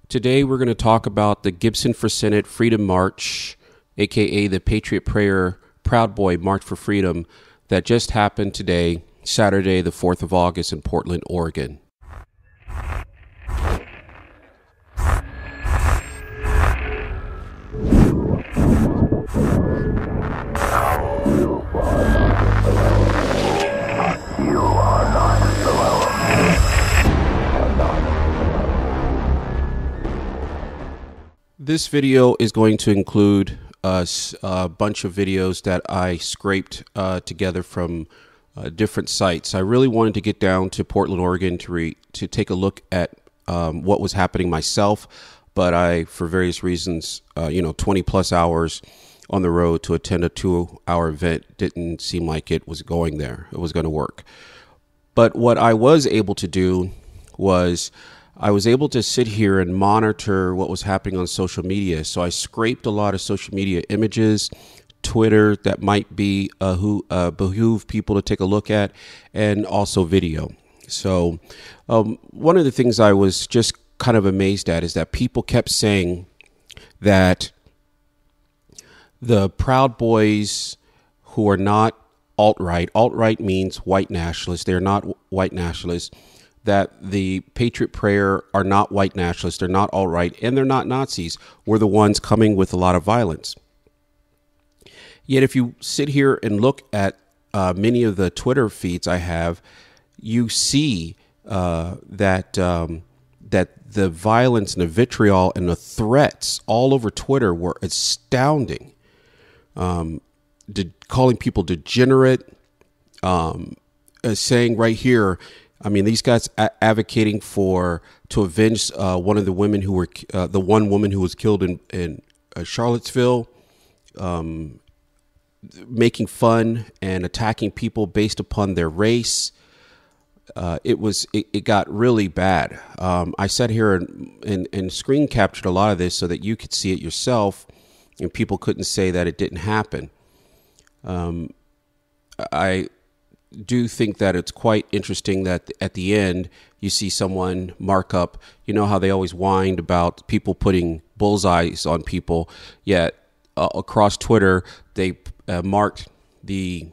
Today we're going to talk about the Gibson for Senate Freedom March, aka the Patriot Prayer Proud Boy March for Freedom, that just happened today, Saturday, the 4th of August in Portland, Oregon. This video is going to include a bunch of videos that I scraped together from different sites. I really wanted to get down to Portland, Oregon to take a look at what was happening myself, but I, for various reasons, 20 plus hours on the road to attend a 2-hour event didn't seem like it was going to work. But what I was able to do was I was able to sit here and monitor what was happening on social media. So I scraped a lot of social media images, Twitter that might be behoove people to take a look at, and also video. So one of the things I was just kind of amazed at is that people kept saying that the Proud Boys who are not alt-right means white nationalists, they're not white nationalists, that the Patriot Prayer are not white nationalists, they're not alt-right, and they're not Nazis, were the ones coming with a lot of violence. Yet if you sit here and look at many of the Twitter feeds I have, you see that the violence and the vitriol and the threats all over Twitter were astounding. Calling people degenerate, saying right here, I mean, these guys advocating to avenge one of the women who were the one woman who was killed in Charlottesville, making fun and attacking people based upon their race. It got really bad. I sat here and screen captured a lot of this so that you could see it yourself, and people couldn't say that it didn't happen. I do think that it's quite interesting that at the end you see someone mark up, you know how they always whined about people putting bullseyes on people, yet across Twitter they marked the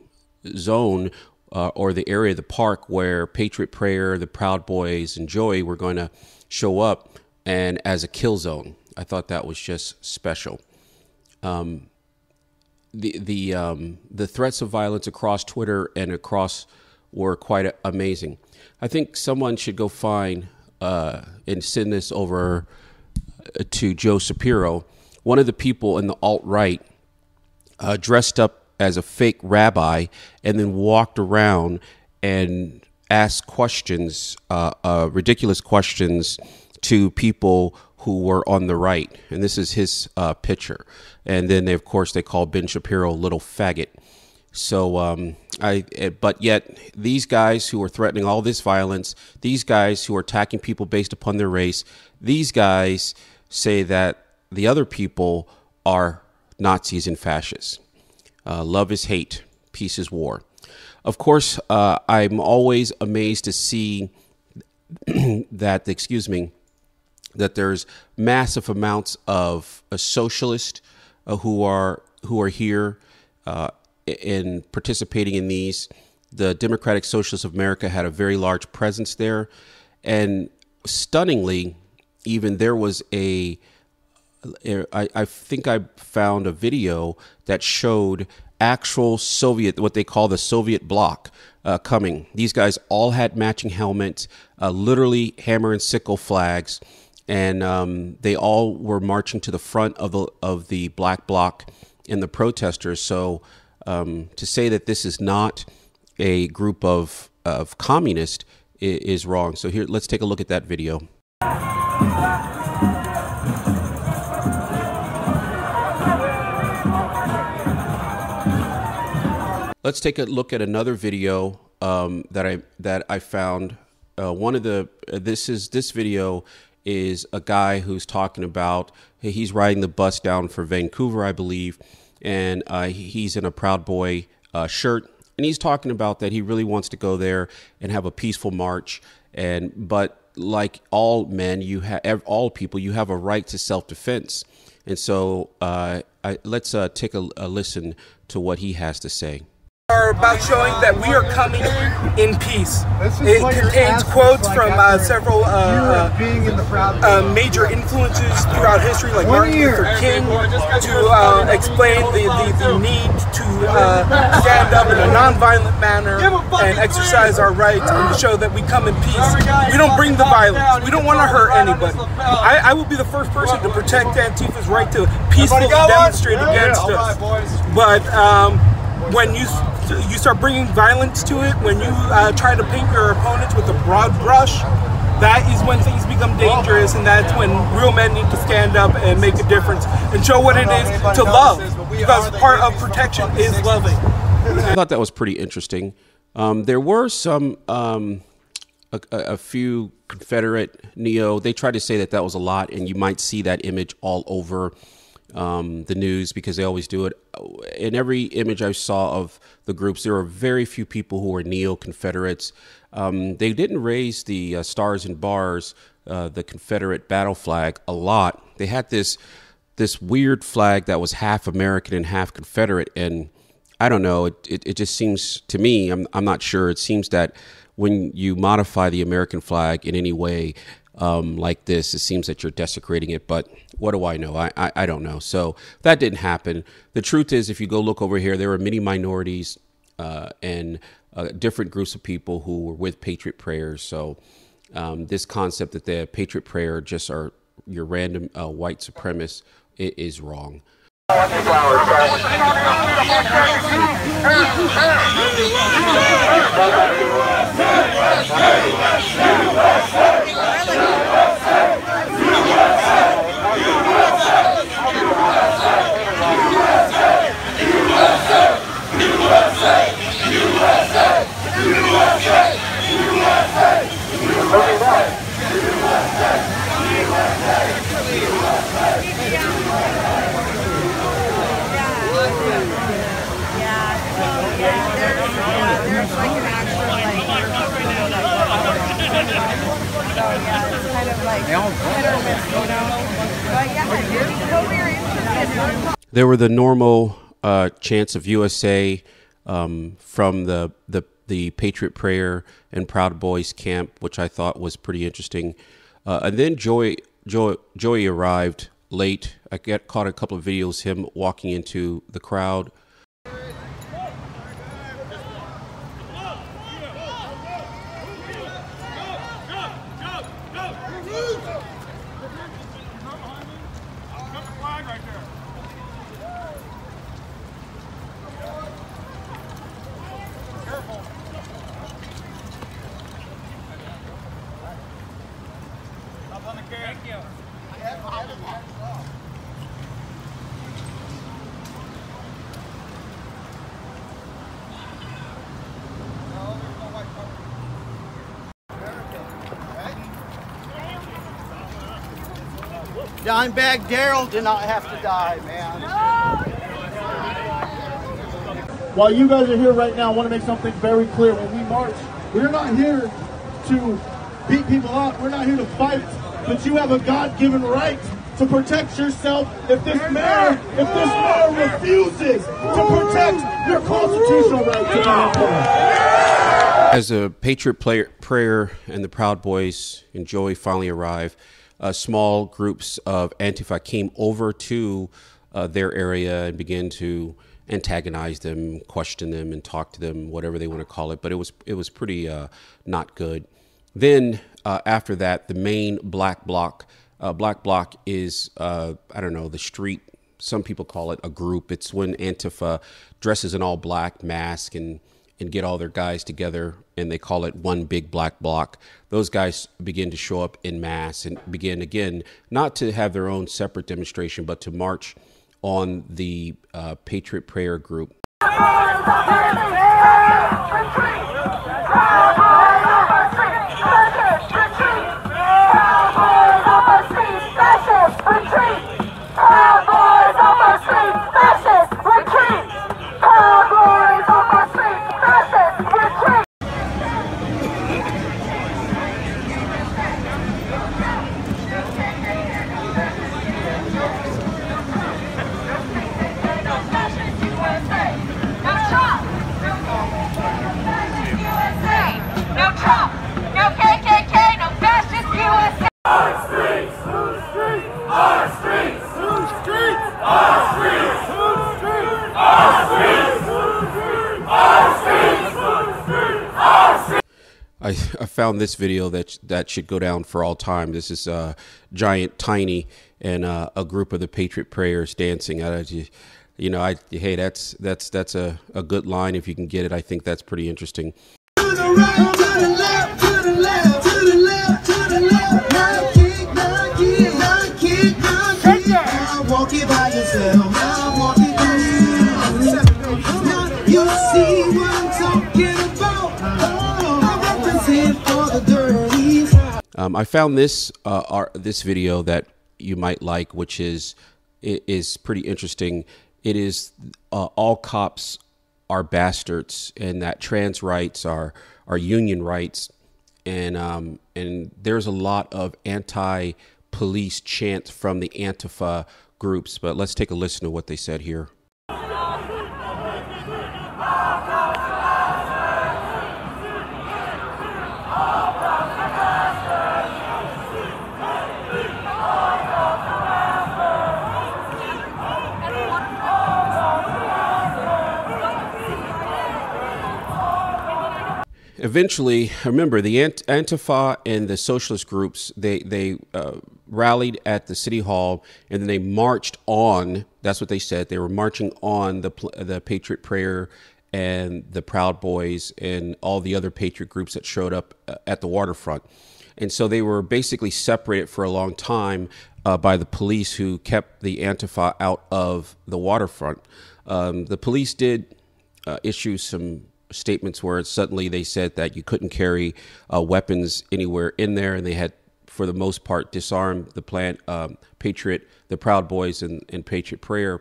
zone or the area of the park where Patriot Prayer, the Proud Boys, and Joey were going to show up, and as a kill zone. I thought that was just special. The threats of violence across Twitter and across were quite amazing. I think someone should go find and send this over to Joe Shapiro. One of the people in the alt-right dressed up as a fake rabbi and then walked around and asked questions, ridiculous questions to people who were on the right. And this is his picture. And then they call Ben Shapiro little faggot. So, but yet these guys who are threatening all this violence, these guys who are attacking people based upon their race, these guys say that the other people are Nazis and fascists. Love is hate, peace is war. Of course, I'm always amazed to see that, that there's massive amounts of socialists who are here in participating in these. The Democratic Socialists of America had a very large presence there, and stunningly, even there was I think I found a video that showed actual Soviet, what they call the Soviet bloc, coming. These guys all had matching helmets, literally hammer and sickle flags. And they all were marching to the front of the black bloc and the protesters. So to say that this is not a group of communists is wrong. So here, let's take a look at that video. Let's take a look at another video that I found. This video is a guy who's talking about, he's riding the bus down for Vancouver, I believe, and he's in a Proud Boy shirt, and he's talking about that he really wants to go there and have a peaceful march, but like all men, all people, you have a right to self-defense. And so let's take a listen to what he has to say. Are about showing that we are coming in peace. It contains quotes from several major influences throughout history, like Martin Luther King, to explain the need to stand up in a non-violent manner and exercise our rights, and to show that we come in peace. We don't bring the violence. We don't want to hurt anybody. I will be the first person to protect Antifa's right to peacefully demonstrate against us. But when you start bringing violence to it, when you try to paint your opponents with a broad brush, that is when things become dangerous, and that's when real men need to stand up and make a difference and show what it is to love, because part of protection is loving. I thought that was pretty interesting. There were some, a few Confederate neo, they tried to say that that was a lot, and you might see that image all over the news, because they always do it. In every image I saw of the groups, there were very few people who were neo-Confederates. They didn't raise the stars and bars, the Confederate battle flag, a lot. They had this weird flag that was half American and half Confederate, and I don't know, it just seems to me, I'm not sure, it seems that when you modify the American flag in any way, like this, it seems that you're desecrating it, but what do I know? I don't know. So that didn't happen. The truth is, if you go look over here, there are many minorities and different groups of people who were with Patriot prayers. So this concept that the Patriot prayer just are your random white supremacists, it is wrong. There were the normal chants of USA from the Patriot Prayer and Proud Boys camp, which I thought was pretty interesting. And then Joey arrived late. I caught a couple of videos him walking into the crowd. Thank you. Dimebag Daryl did not have to die, man. While you guys are here right now, I want to make something very clear. When we march, we're not here to beat people up. We're not here to fight. But you have a God-given right to protect yourself if this mayor refuses to protect your constitutional right to be. As a Patriot prayer and the Proud Boys and Joey finally arrived, small groups of Antifa came over to their area and began to antagonize them, question them, and talk to them, whatever they want to call it. But it was pretty not good. Then after that, the main black bloc is, I don't know, the street. Some people call it a group. It's when Antifa dresses in all black, mask, and get all their guys together, and they call it one big black bloc. Those guys begin to show up in mass and begin, again, not to have their own separate demonstration, but to march on the Patriot Prayer group. I found this video that should go down for all time. This is Giant Tiny and a group of the Patriot Prayers dancing. Hey, that's a good line if you can get it. I think that's pretty interesting. To the right, to the left, to the left, to the left, to the left. Now kick, now kick, now kick, now kick. Now walk it by yourself. Now walk it by yourself. Now you see what I'm talking about. I represent for the dirties. I found this video that you might like, which is pretty interesting. It is all cops are bastards, and that trans rights are union rights, and there's a lot of anti-police chants from the Antifa groups. But let's take a listen to what they said here. Eventually, remember, the Antifa and the socialist groups, they rallied at the city hall, and then they marched on. That's what they said. They were marching on the Patriot Prayer and the Proud Boys and all the other Patriot groups that showed up at the waterfront. And so they were basically separated for a long time by the police, who kept the Antifa out of the waterfront. The police did issue some statements where suddenly they said that you couldn't carry weapons anywhere in there, and they had, for the most part, disarmed the Patriot, the Proud Boys, and Patriot Prayer.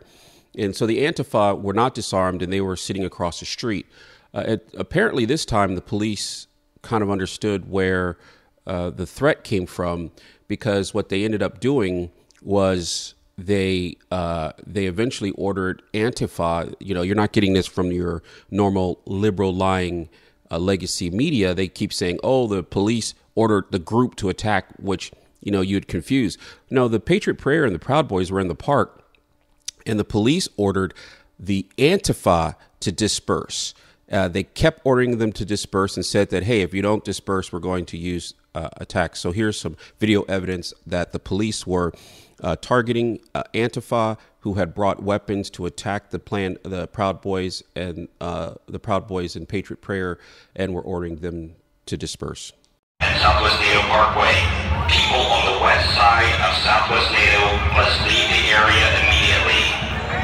And so the Antifa were not disarmed, and they were sitting across the street. Apparently this time the police kind of understood where the threat came from, because what they ended up doing was they eventually ordered Antifa. You're not getting this from your normal liberal lying legacy media. They keep saying, oh, the police ordered the group to attack, which, you'd confuse. No, the Patriot Prayer and the Proud Boys were in the park, and the police ordered the Antifa to disperse. They kept ordering them to disperse and said that, hey, if you don't disperse, we're going to use attacks. So here's some video evidence that the police were targeting Antifa, who had brought weapons to attack the Proud Boys and Patriot Prayer, and were ordering them to disperse. Southwest NATO Parkway. People on the west side of Southwest NATO must leave the area immediately.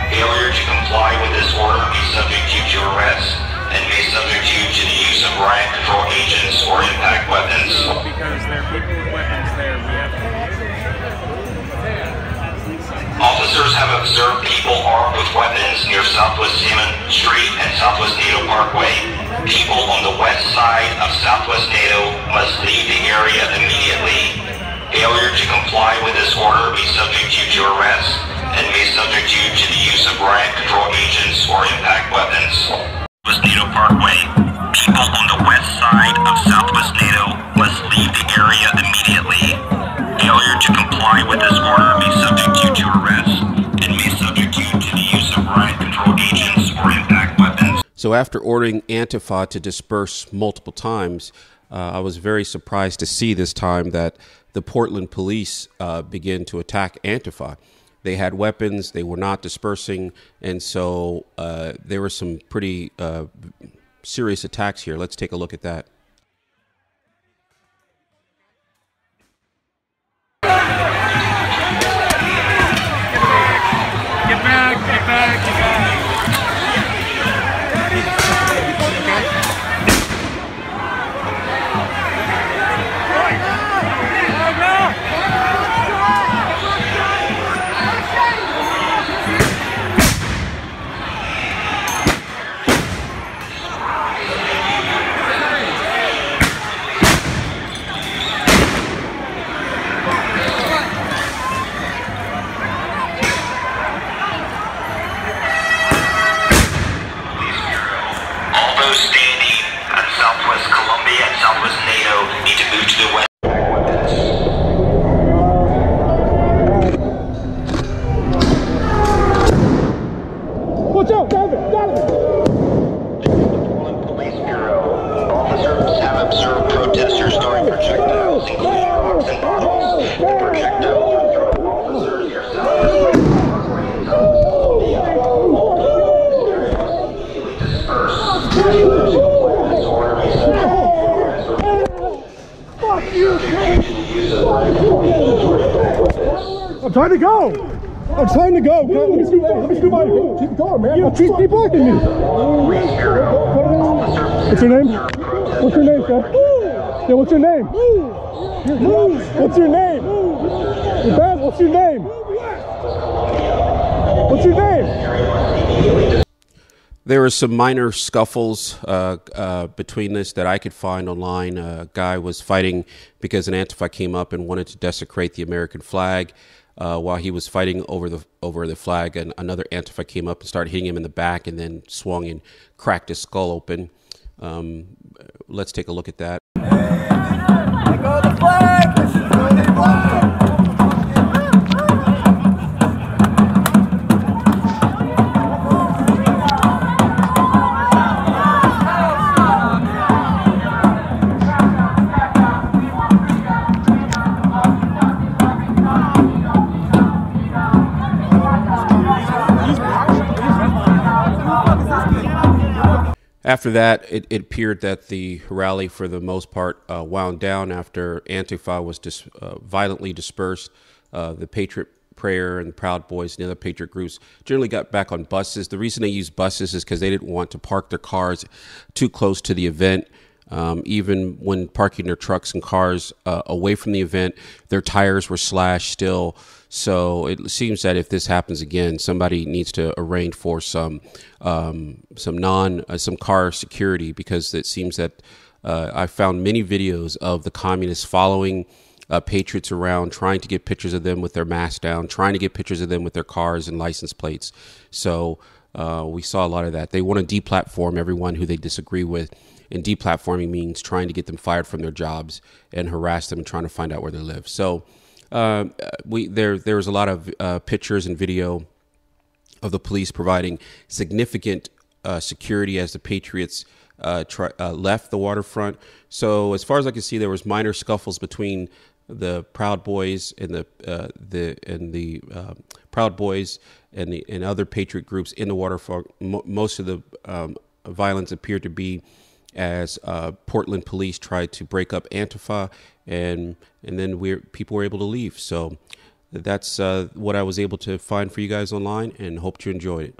Failure to comply with this order may subject you to arrest and may subject you to the use of riot control agents or impact weapons. Because there are people with weapons there, we have to. Officers have observed people armed with weapons near Southwest Salmon Street and Southwest NATO Parkway. People on the west side of Southwest NATO must leave the area immediately. Failure to comply with this order may subject you to arrest and may subject you to the use of riot control agents or impact weapons. Southwest NATO Parkway. People on the west side of Southwest NATO must leave the area immediately. Failure to comply with this order may subject you to arrest and may subject you to the use of riot control agents or impact weapons. So after ordering Antifa to disperse multiple times, I was very surprised to see this time that the Portland police began to attack Antifa. They had weapons, they were not dispersing, and so there were some pretty serious attacks here. Let's take a look at that. Get back, get back, get back. trying to go. I'm trying to go. Let me scoot by. Keep going, man. Keep blocking me. What's your name? What's your name, sir? Yeah, what's your name? What's your name? Bad, what's your name? What's your name? There were some minor scuffles between this that I could find online. A guy was fighting because an Antifa came up and wanted to desecrate the American flag. While he was fighting over the flag, and another Antifa came up and started hitting him in the back and then swung and cracked his skull open. Let's take a look at that. Let go of the flag! This is where they fly! After that, it appeared that the rally, for the most part, wound down after Antifa was violently dispersed. The Patriot Prayer and the Proud Boys and the other Patriot groups generally got back on buses. The reason they used buses is because they didn't want to park their cars too close to the event. Even when parking their trucks and cars away from the event, their tires were slashed still. So it seems that if this happens again, somebody needs to arrange for some car security, because it seems that I found many videos of the communists following patriots around, trying to get pictures of them with their masks down, trying to get pictures of them with their cars and license plates. So we saw a lot of that. They want to deplatform everyone who they disagree with. And deplatforming means trying to get them fired from their jobs and harass them and trying to find out where they live. So there was a lot of pictures and video of the police providing significant security as the Patriots left the waterfront. So as far as I can see, there was minor scuffles between the Proud Boys and the Proud Boys and other Patriot groups in the waterfront. Most of the violence appeared to be as Portland police tried to break up Antifa, and then people were able to leave. So that's what I was able to find for you guys online, and hope you enjoyed it.